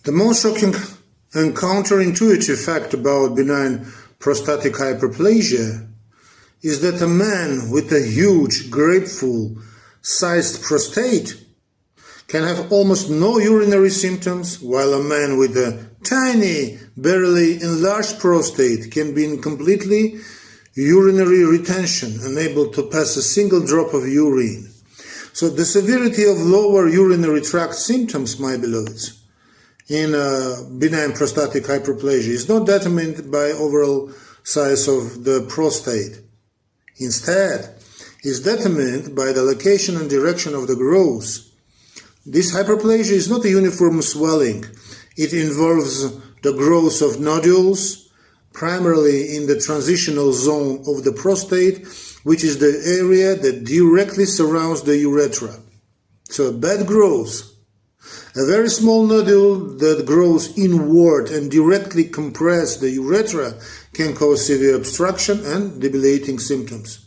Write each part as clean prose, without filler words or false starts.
The most shocking and counterintuitive fact about benign prostatic hyperplasia is that a man with a huge grapefruit-sized prostate can have almost no urinary symptoms, while a man with a tiny, barely enlarged prostate can be in completely urinary retention, unable to pass a single drop of urine. So the severity of lower urinary tract symptoms, my beloveds, in benign prostatic hyperplasia is not determined by overall size of the prostate. Instead, is determined by the location and direction of the growth. This hyperplasia is not a uniform swelling. It involves the growth of nodules, primarily in the transitional zone of the prostate, which is the area that directly surrounds the urethra. So bad growth. A very small nodule that grows inward and directly compresses the urethra can cause severe obstruction and debilitating symptoms.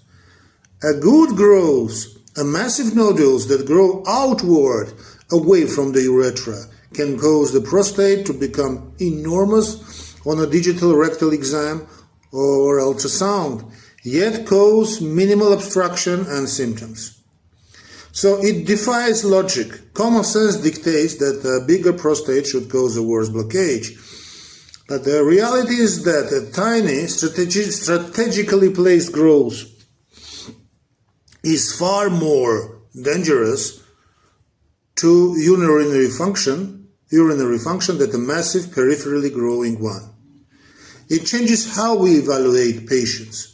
A good growth, a massive nodules that grow outward away from the urethra, can cause the prostate to become enormous on a digital rectal exam or ultrasound, yet cause minimal obstruction and symptoms. So it defies logic. Common sense dictates that a bigger prostate should cause a worse blockage. But the reality is that a tiny, strategically placed growth is far more dangerous to urinary function than a massive peripherally growing one. It changes how we evaluate patients.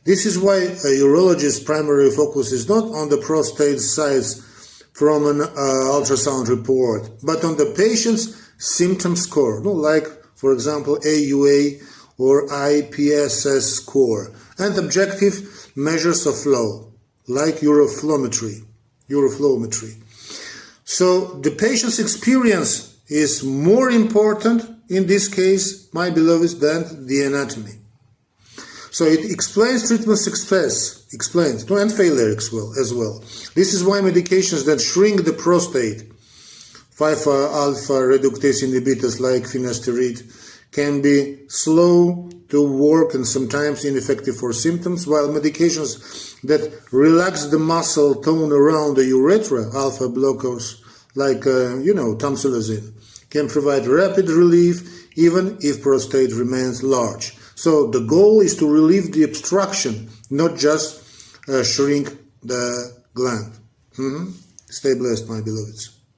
This is why a urologist's primary focus is not on the prostate size from an ultrasound report, but on the patient's symptom score, like, for example, AUA or IPSS score, and objective measures of flow, like uroflowmetry. So the patient's experience is more important in this case, my beloveds, than the anatomy. So it explains treatment success, and failure as well. This is why medications that shrink the prostate, 5-alpha reductase inhibitors like finasteride, can be slow to work and sometimes ineffective for symptoms, while medications that relax the muscle tone around the urethra, alpha blockers like tamsulosin, can provide rapid relief even if prostate remains large. So the goal is to relieve the obstruction, not just shrink the gland. Stay blessed, my beloveds.